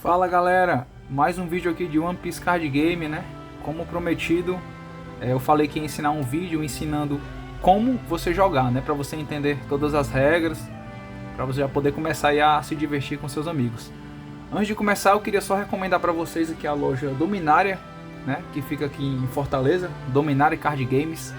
Fala galera, mais um vídeo aqui de One Piece Card Game, né? Como prometido, eu falei que ia ensinar um vídeo ensinando como você jogar, né? Para você entender todas as regras, para você já poder começar aí a se divertir com seus amigos. Antes de começar, eu queria só recomendar para vocês aqui a loja Dominária, né? Que fica aqui em Fortaleza, Dominária Card Games.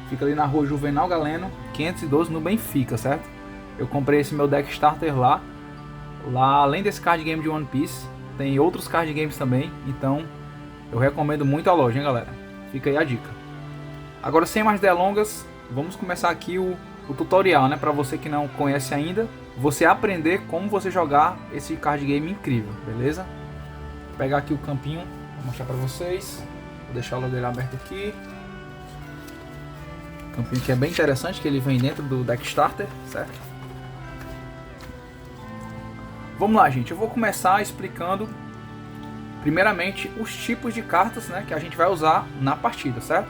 Fica ali na rua Juvenal Galeno, 512 no Benfica, certo? Eu comprei esse meu deck starter lá. Lá, além desse card game de One Piece, tem outros card games também, então eu recomendo muito a loja, hein, galera? Fica aí a dica. Agora, sem mais delongas, vamos começar aqui o tutorial, né? Para você que não conhece ainda, você aprender como você jogar esse card game incrível, beleza? Vou pegar aqui o campinho, vou mostrar para vocês. Vou deixar o lado dele aberto aqui. O campinho que é bem interessante, que ele vem dentro do deck starter, certo? Vamos lá, gente, eu vou começar explicando primeiramente os tipos de cartas, né, que a gente vai usar na partida, certo?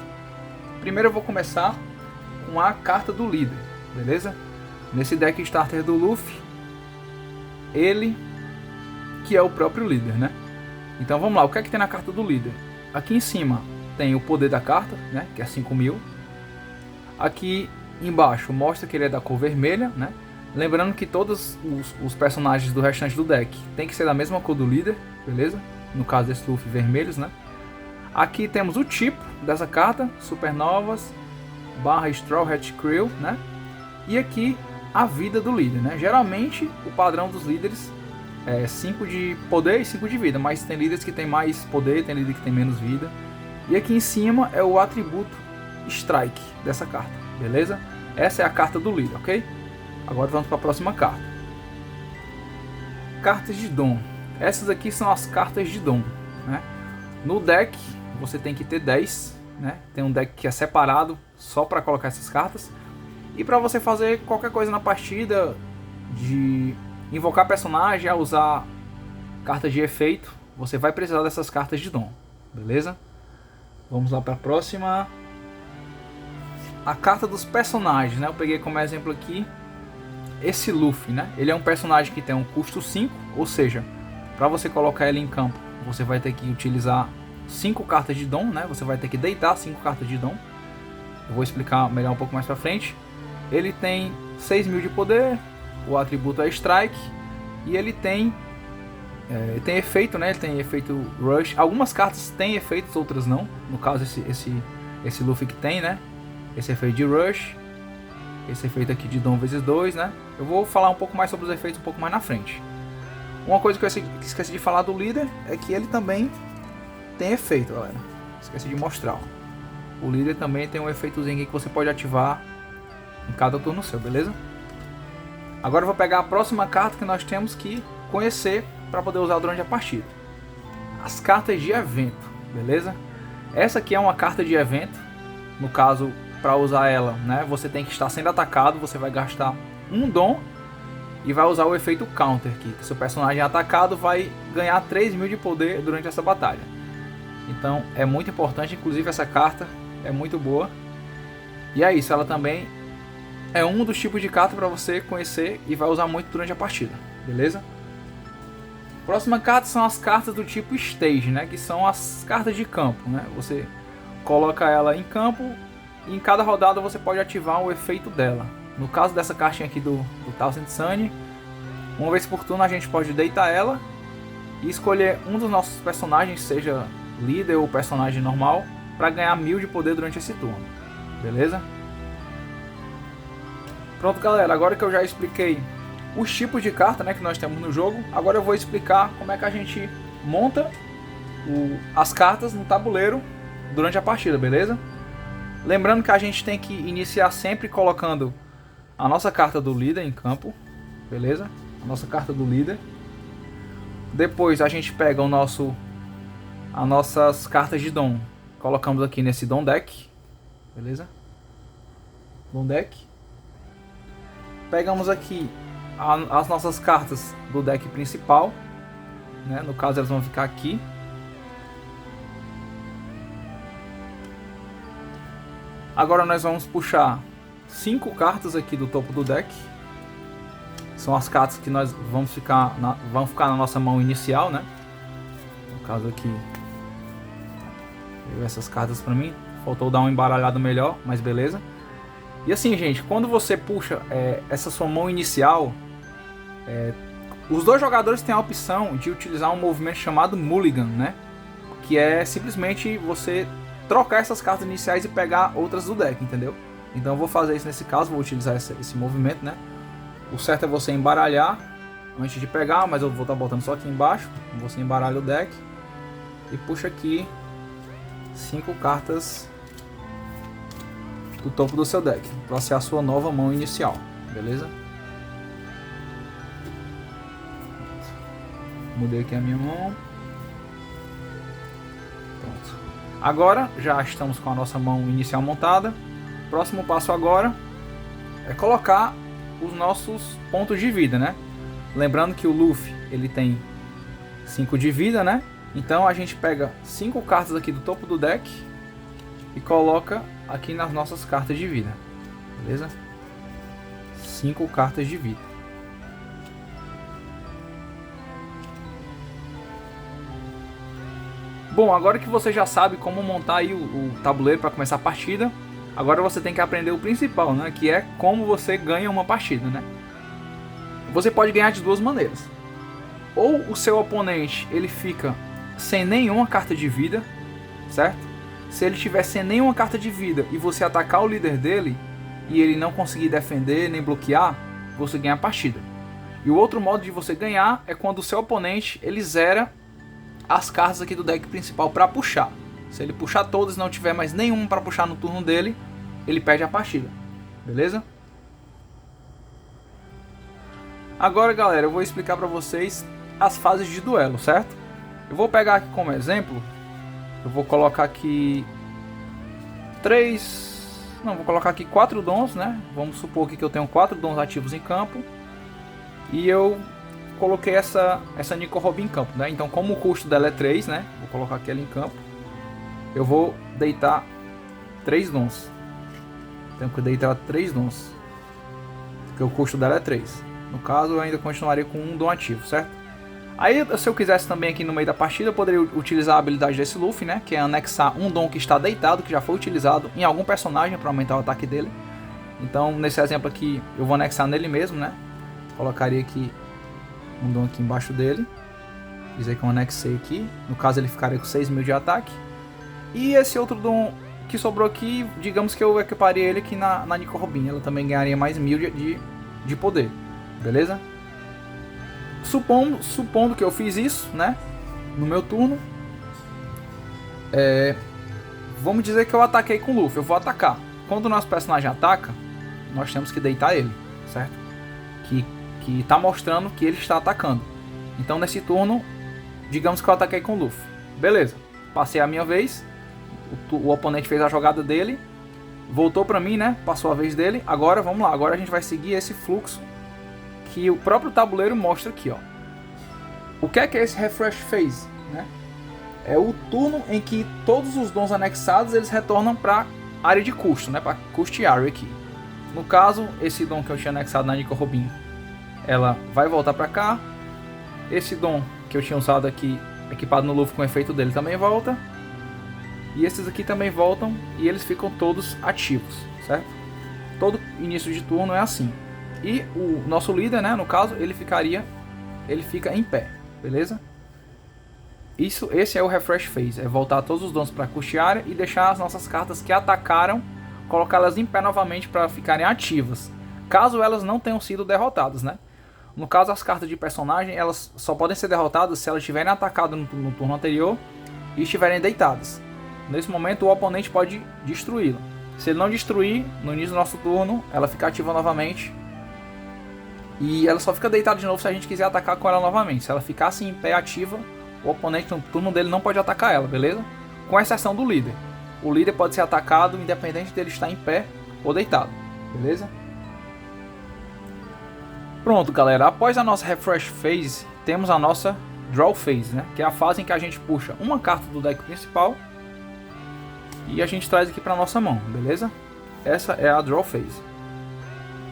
Primeiro eu vou começar com a carta do líder, beleza? Nesse deck starter do Luffy, ele que é o próprio líder, né? Então vamos lá, o que é que tem na carta do líder? Aqui em cima tem o poder da carta, né, que é 5.000. Aqui embaixo mostra que ele é da cor vermelha, né? Lembrando que todos os personagens do restante do deck tem que ser da mesma cor do líder, beleza? No caso desse Luffy, vermelhos, né? Aqui temos o tipo dessa carta, Supernovas, / Straw Hat Crew, né? E aqui a vida do líder, né? Geralmente o padrão dos líderes é 5 de poder e 5 de vida, mas tem líderes que tem mais poder, tem líder que tem menos vida. E aqui em cima é o atributo Strike dessa carta, beleza? Essa é a carta do líder, ok? Agora vamos para a próxima carta. Cartas de dom. Essas aqui são as cartas de dom, né? No deck você tem que ter 10, né? Tem um deck que é separado só para colocar essas cartas. E para você fazer qualquer coisa na partida, de invocar personagem, a usar cartas de efeito, você vai precisar dessas cartas de dom, beleza? Vamos lá para a próxima. A carta dos personagens, né? Eu peguei como exemplo aqui esse Luffy, né? Ele é um personagem que tem um custo 5, ou seja, para você colocar ele em campo, você vai ter que utilizar 5 cartas de dom, né? Você vai ter que deitar 5 cartas de dom. Eu vou explicar melhor um pouco mais para frente. Ele tem 6.000 de poder, o atributo é Strike, e ele tem efeito, né? Ele tem efeito Rush. Algumas cartas têm efeitos, outras não. No caso esse Luffy que tem, né? Esse efeito de Rush. Esse efeito aqui de dom vezes 2, né? Eu vou falar um pouco mais sobre os efeitos um pouco mais na frente. Uma coisa que eu esqueci de falar do líder é que ele também tem efeito, galera. Esqueci de mostrar. Ó. O líder também tem um efeitozinho aqui que você pode ativar em cada turno seu, beleza? Agora eu vou pegar a próxima carta que nós temos que conhecer para poder usar durante a partida. As cartas de evento, beleza? Essa aqui é uma carta de evento. No caso, para usar ela, né, você tem que estar sendo atacado, você vai gastar um dom e vai usar o efeito counter aqui, que seu personagem atacado vai ganhar 3.000 de poder durante essa batalha. Então é muito importante, inclusive essa carta é muito boa. E é isso, ela também é um dos tipos de carta para você conhecer e vai usar muito durante a partida, beleza? Próxima carta são as cartas do tipo Stage, né, que são as cartas de campo, né? Você coloca ela em campo e em cada rodada você pode ativar o efeito dela. No caso dessa caixinha aqui do Thousand Sunny, uma vez por turno a gente pode deitar ela e escolher um dos nossos personagens, seja líder ou personagem normal, para ganhar 1.000 de poder durante esse turno, beleza? Pronto, galera, agora que eu já expliquei os tipos de carta, né, que nós temos no jogo, agora eu vou explicar como é que a gente monta as cartas no tabuleiro durante a partida, beleza? Lembrando que a gente tem que iniciar sempre colocando a nossa carta do líder em campo, beleza? A nossa carta do líder. Depois a gente pega as nossas cartas de dom, colocamos aqui nesse dom deck, beleza? Dom deck. Pegamos aqui as nossas cartas do deck principal, né? No caso elas vão ficar aqui. Agora nós vamos puxar 5 cartas aqui do topo do deck. São as cartas que nós vão ficar na nossa mão inicial, né? No caso aqui, essas cartas pra mim. Faltou dar uma embaralhada melhor, mas beleza. E assim, gente, quando você puxa essa sua mão inicial, os dois jogadores têm a opção de utilizar um movimento chamado Mulligan, né? Que é simplesmente você trocar essas cartas iniciais e pegar outras do deck, entendeu? Então eu vou fazer isso nesse caso, vou utilizar esse movimento, né? O certo é você embaralhar antes de pegar, mas eu vou estar botando só aqui embaixo. Você embaralha o deck e puxa aqui 5 cartas do topo do seu deck, para ser a sua nova mão inicial, beleza? Mudei aqui a minha mão. Pronto. Agora já estamos com a nossa mão inicial montada. Próximo passo agora é colocar os nossos pontos de vida, né? Lembrando que o Luffy ele tem 5 de vida, né? Então a gente pega 5 cartas aqui do topo do deck e coloca aqui nas nossas cartas de vida, beleza? 5 cartas de vida. Bom, agora que você já sabe como montar aí o tabuleiro para começar a partida, agora você tem que aprender o principal, né? Que é como você ganha uma partida, né? Você pode ganhar de duas maneiras. Ou o seu oponente ele fica sem nenhuma carta de vida, certo? Se ele tiver sem nenhuma carta de vida e você atacar o líder dele e ele não conseguir defender nem bloquear, você ganha a partida. E o outro modo de você ganhar é quando o seu oponente ele zera as cartas aqui do deck principal para puxar. Se ele puxar todas e não tiver mais nenhuma para puxar no turno dele, ele perde a partida, beleza? Agora, galera, eu vou explicar para vocês as fases de duelo, certo? Eu vou pegar aqui como exemplo, eu vou colocar aqui vou colocar aqui 4 dons, né? Vamos supor aqui que eu tenho 4 dons ativos em campo e eu coloquei essa Nico Robin em campo, né? Então, como o custo dela é 3, né? Vou colocar aqui ela em campo. Eu vou deitar 3 dons. Tenho que deitar 3 dons, porque o custo dela é 3. No caso, eu ainda continuaria com um dom ativo, certo? Aí, se eu quisesse também aqui no meio da partida, eu poderia utilizar a habilidade desse Luffy, né? Que é anexar um dom que está deitado, que já foi utilizado em algum personagem para aumentar o ataque dele. Então, nesse exemplo aqui, eu vou anexar nele mesmo, né? Colocaria aqui um dom aqui embaixo dele. Dizer que eu anexei aqui. No caso, ele ficaria com 6.000 de ataque. E esse outro dom que sobrou aqui, digamos que eu equiparia ele aqui na Nico Robin. Ela também ganharia mais 1.000 de poder. Beleza? Supondo que eu fiz isso, né? No meu turno. Vamos dizer que eu ataquei com o Luffy. Eu vou atacar. Quando o nosso personagem ataca, nós temos que deitar ele, certo? Que tá mostrando que ele está atacando. Então nesse turno, digamos que eu ataquei com o Luffy. Beleza. Passei a minha vez. O oponente fez a jogada dele. Voltou pra mim, né? Passou a vez dele. Agora, vamos lá. Agora a gente vai seguir esse fluxo que o próprio tabuleiro mostra aqui, ó. O que é esse Refresh Phase, né? É o turno em que todos os dons anexados eles retornam para área de custo, né? Para custear aqui. No caso, esse dom que eu tinha anexado na Nico Robin, ela vai voltar para cá. Esse dom que eu tinha usado aqui, equipado no Luffy com o efeito dele, também volta. E esses aqui também voltam e eles ficam todos ativos, certo? Todo início de turno é assim. E o nosso líder, né, no caso, ele fica em pé, beleza? Esse é o Refresh Phase, é voltar todos os dons para custear e deixar as nossas cartas que atacaram, colocá-las em pé novamente para ficarem ativas, caso elas não tenham sido derrotadas, né? No caso, as cartas de personagem, elas só podem ser derrotadas se elas tiverem atacado no turno anterior e estiverem deitadas. Nesse momento, o oponente pode destruí-la. Se ele não destruir, no início do nosso turno, ela fica ativa novamente. E ela só fica deitada de novo se a gente quiser atacar com ela novamente. Se ela ficar assim em pé ativa, o oponente no turno dele não pode atacar ela, beleza? Com exceção do líder. O líder pode ser atacado independente dele estar em pé ou deitado, beleza? Pronto, galera. Após a nossa Refresh Phase, temos a nossa Draw Phase, né? Que é a fase em que a gente puxa uma carta do deck principal e a gente traz aqui para nossa mão, beleza? Essa é a Draw Phase.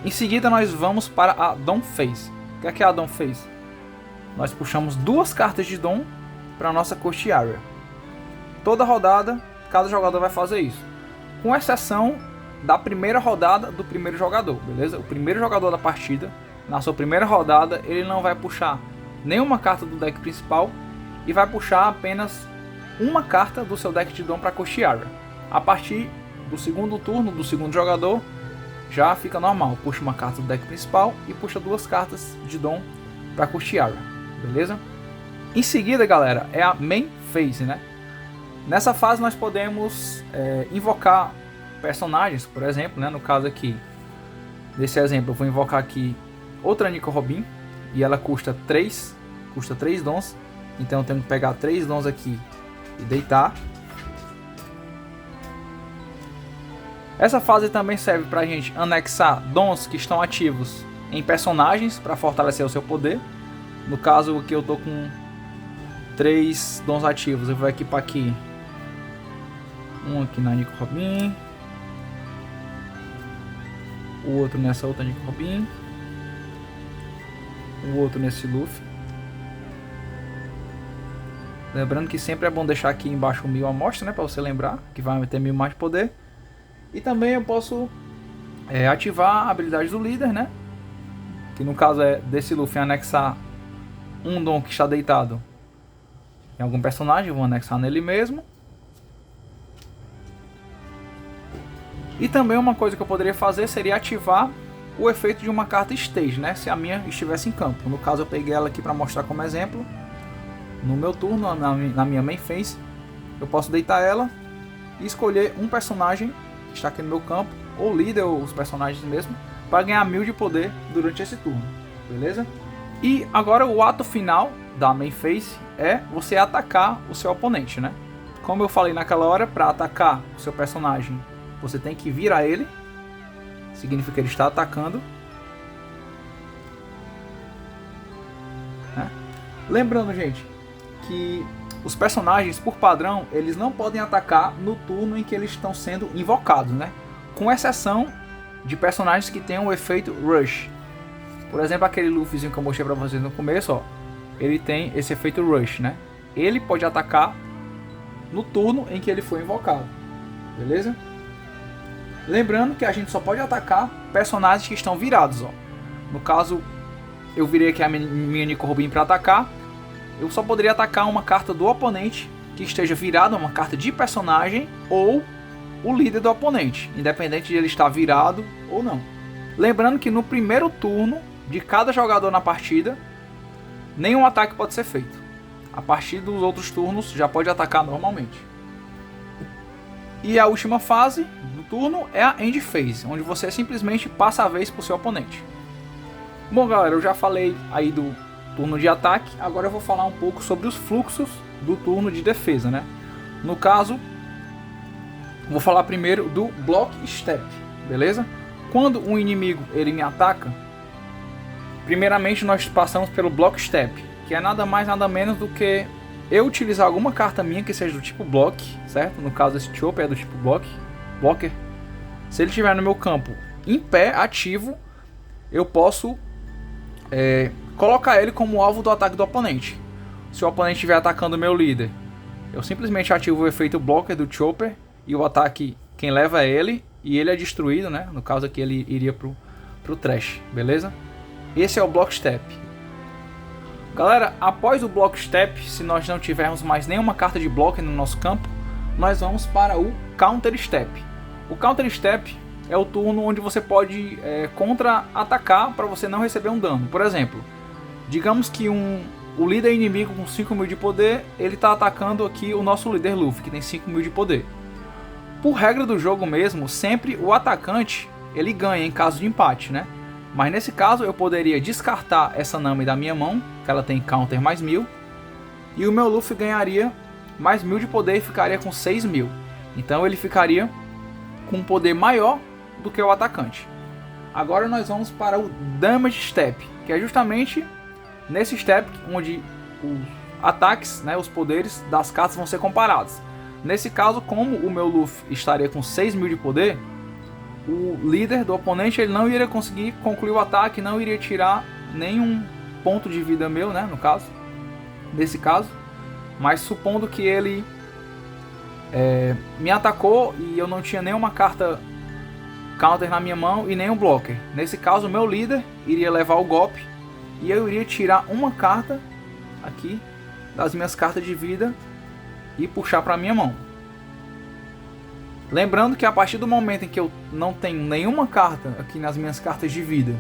Em seguida nós vamos para a Dawn Phase. O que é a Dawn Phase? Nós puxamos 2 cartas de Dawn para nossa Coast Area. Toda rodada, cada jogador vai fazer isso, com exceção da primeira rodada do primeiro jogador, beleza? O primeiro jogador da partida, na sua primeira rodada, ele não vai puxar nenhuma carta do deck principal e vai puxar apenas uma carta do seu deck de Dawn para Coast Area. A partir do segundo turno do segundo jogador, já fica normal, puxa uma carta do deck principal e puxa 2 cartas de Dawn para Coast Area, beleza? Em seguida, galera, é a Main Phase, né? Nessa fase nós podemos invocar personagens, por exemplo, né? No caso aqui, desse exemplo, eu vou invocar aqui outra Nico Robin, e ela custa 3 Dawns, então eu tenho que pegar 3 Dawns aqui e deitar. Essa fase também serve para a gente anexar Dawns que estão ativos em personagens para fortalecer o seu poder. No caso aqui eu tô com 3 Dawns ativos, eu vou equipar aqui um aqui na Nico Robin, o outro nessa outra Nico Robin, o outro nesse Luffy. Lembrando que sempre é bom deixar aqui embaixo o 1000 à mostra, né, para você lembrar que vai ter 1000 mais de poder. E também eu posso ativar a habilidade do líder, né, que no caso é desse Luffy anexar um Dawn que está deitado em algum personagem, eu vou anexar nele mesmo. E também uma coisa que eu poderia fazer seria ativar o efeito de uma carta Stage, né, se a minha estivesse em campo. No caso eu peguei ela aqui para mostrar como exemplo. No meu turno, na minha Main Phase, eu posso deitar ela e escolher um personagem que está aqui no meu campo, ou líder, ou os personagens mesmo, para ganhar 1000 de poder durante esse turno, beleza? E agora o ato final da Main Phase é você atacar o seu oponente, né? Como eu falei naquela hora, para atacar o seu personagem, você tem que virar ele, significa que ele está atacando. Né? Lembrando, gente, que os personagens, por padrão, eles não podem atacar no turno em que eles estão sendo invocados, né? Com exceção de personagens que tenham o efeito Rush. Por exemplo, aquele Luffyzinho que eu mostrei pra vocês no começo, ó, ele tem esse efeito Rush, né? Ele pode atacar no turno em que ele foi invocado, beleza? Lembrando que a gente só pode atacar personagens que estão virados, ó. No caso, eu virei aqui a minha Nico Robin para atacar. Eu só poderia atacar uma carta do oponente que esteja virada, uma carta de personagem, ou o líder do oponente, independente de ele estar virado ou não. Lembrando que no primeiro turno de cada jogador na partida, nenhum ataque pode ser feito. A partir dos outros turnos já pode atacar normalmente. E a última fase do turno é a End Phase, onde você simplesmente passa a vez para o seu oponente. Bom, galera, eu já falei aí do turno de ataque, agora eu vou falar um pouco sobre os fluxos do turno de defesa, né? No caso, vou falar primeiro do Block Step, beleza? Quando um inimigo ele me ataca, primeiramente nós passamos pelo Block Step, que é nada mais nada menos do que eu utilizar alguma carta minha que seja do tipo Block, certo? No caso esse Chopper é do tipo Blocker. Se ele estiver no meu campo em pé, ativo, eu posso colocar ele como alvo do ataque do oponente. Se o oponente estiver atacando o meu líder, eu simplesmente ativo o efeito Blocker do Chopper e o ataque quem leva é ele e ele é destruído, né? No caso aqui ele iria pro trash, beleza? Esse é o Block Step. Galera, após o Block Step, se nós não tivermos mais nenhuma carta de blocker no nosso campo, nós vamos para o Counter Step. O Counter Step é o turno onde você pode contra-atacar para você não receber um dano. Por exemplo, digamos que o líder inimigo com 5.000 de poder, ele está atacando aqui o nosso líder Luffy, que tem 5.000 de poder. Por regra do jogo mesmo, sempre o atacante ele ganha em caso de empate, né? Mas nesse caso eu poderia descartar essa Nami da minha mão, que ela tem counter mais 1000, e o meu Luffy ganharia mais 1000 de poder e ficaria com 6.000. Então ele ficaria com um poder maior do que o atacante. Agora nós vamos para o Damage Step, que é justamente nesse step onde os ataques, né, os poderes das cartas vão ser comparados. Nesse caso, como o meu Luffy estaria com 6.000 de poder, o líder do oponente ele não iria conseguir concluir o ataque, não iria tirar nenhum ponto de vida meu, né, no caso. Nesse caso, Mas supondo que ele me atacou e eu não tinha nenhuma carta counter na minha mão e nenhum blocker. Nesse caso, o meu líder iria levar o golpe e eu iria tirar uma carta aqui das minhas cartas de vida e puxar para minha mão. Lembrando que a partir do momento em que eu não tenho nenhuma carta aqui nas minhas cartas de vida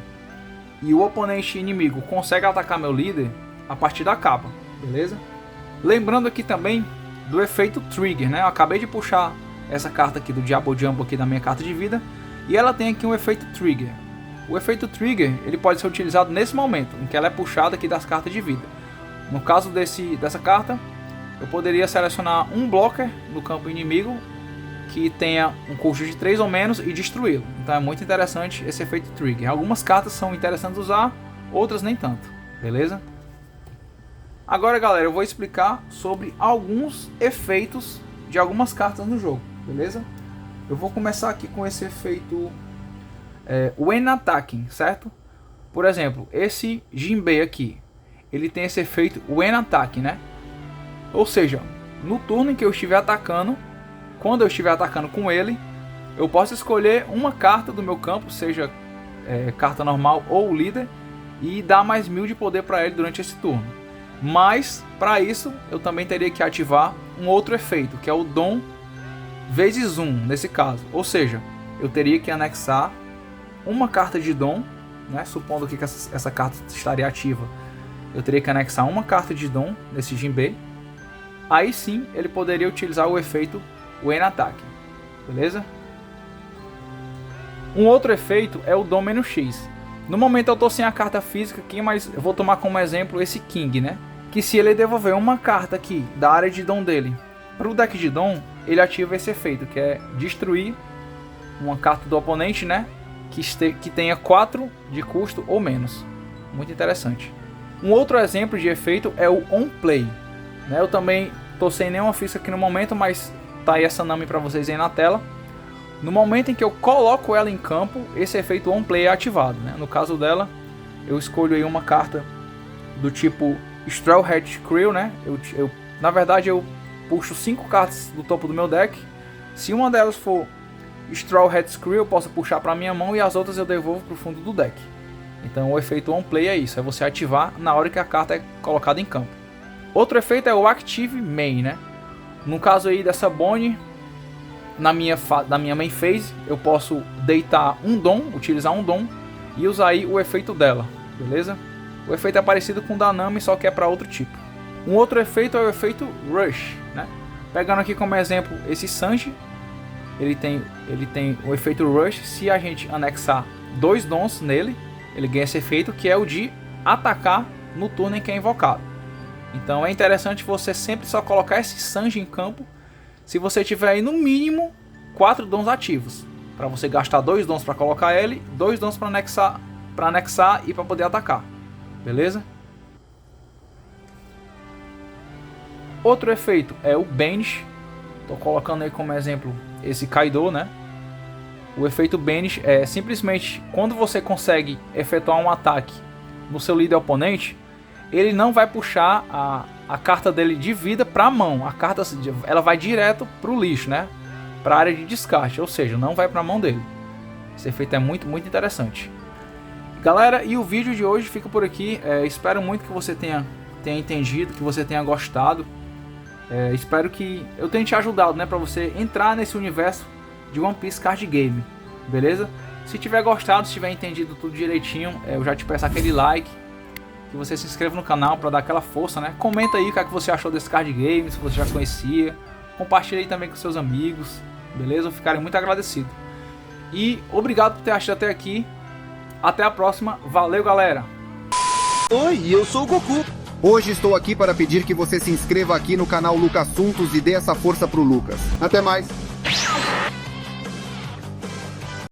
e o oponente inimigo consegue atacar meu líder, a partida acaba, beleza? Lembrando aqui também do efeito Trigger, né? Eu acabei de puxar essa carta aqui do Diabo Jumbo aqui da minha carta de vida e ela tem aqui um efeito Trigger. O efeito Trigger ele pode ser utilizado nesse momento em que ela é puxada aqui das cartas de vida. No caso dessa carta, eu poderia selecionar um blocker no campo inimigo que tenha um custo de 3 ou menos e destruí-lo. Então é muito interessante esse efeito Trigger. Algumas cartas são interessantes usar, outras nem tanto, beleza? Agora, galera, eu vou explicar sobre alguns efeitos de algumas cartas no jogo, beleza? Eu vou começar aqui com esse efeito When Attacking, certo? Por exemplo, esse Jinbei aqui, ele tem esse efeito When Attacking, né? Ou seja, no turno em que eu estiver atacando, quando eu estiver atacando com ele, eu posso escolher uma carta do meu campo, seja carta normal ou líder, e dar mais 1000 de poder para ele durante esse turno. Mas, para isso, eu também teria que ativar um outro efeito, que é o Dom vezes 1, nesse caso. Ou seja, eu teria que anexar uma carta de Dom, né? Supondo que essa carta estaria ativa, eu teria que anexar uma carta de Dom nesse Jinbei. Aí sim, ele poderia utilizar o efeito When Attacking, beleza? Um outro efeito é o Dom -X. No momento eu estou sem a carta física aqui, mas eu vou tomar como exemplo esse King, né? Que se ele devolver uma carta aqui da área de Dom dele para o deck de Dom, ele ativa esse efeito, que é destruir uma carta do oponente, né? Que tenha 4 de custo ou menos. Muito interessante. Um outro exemplo de efeito é o On Play, né? Eu também estou sem nenhuma física aqui no momento, mas tá aí essa Nami para vocês aí na tela. No momento em que eu coloco ela em campo, esse efeito On Play é ativado, né? No caso dela, eu escolho aí uma carta do tipo Straw Hat Krill, né? Na verdade, eu puxo 5 cartas do topo do meu deck. Se uma delas for Straw Hat Krill, eu posso puxar para minha mão e as outras eu devolvo para o fundo do deck. Então o efeito On Play é isso, é você ativar na hora que a carta é colocada em campo. Outro efeito é o Active Main, né? No caso aí dessa Bonnie, na minha main phase, eu posso deitar um Dom, utilizar um Dom e usar aí o efeito dela, beleza? O efeito é parecido com o da Nami, só que é para outro tipo. Um outro efeito é o efeito Rush, né? Pegando aqui como exemplo esse Sanji, ele tem o efeito Rush. Se a gente anexar 2 Dons nele, ele ganha esse efeito, que é o de atacar no turno em que é invocado. Então é interessante você sempre só colocar esse Sanji em campo se você tiver aí no mínimo 4 Dons ativos, para você gastar 2 Dons para colocar ele, 2 Dons para anexar e para poder atacar, beleza? Outro efeito é o Banish. Tô colocando aí como exemplo esse Kaido, né? O efeito Banish é simplesmente quando você consegue efetuar um ataque no seu líder oponente, ele não vai puxar a carta dele de vida para a mão. A carta ela vai direto para o lixo, né? Para a área de descarte, ou seja, não vai para a mão dele. Esse efeito é muito interessante. Galera, e o vídeo de hoje fica por aqui. Espero muito que você tenha entendido, que você tenha gostado. Espero que eu tenha te ajudado, né, para você entrar nesse universo de One Piece Card Game, beleza? Se tiver gostado, se tiver entendido tudo direitinho, eu já te peço aquele like, que você se inscreva no canal para dar aquela força, né? Comenta aí o que é que você achou desse card game, se você já conhecia. Compartilha aí também com seus amigos, beleza? Eu ficarei muito agradecido. E obrigado por ter assistido até aqui. Até a próxima. Valeu, galera! Oi, eu sou o Goku. Hoje estou aqui para pedir que você se inscreva aqui no canal Lucas Assuntos e dê essa força pro Lucas. Até mais!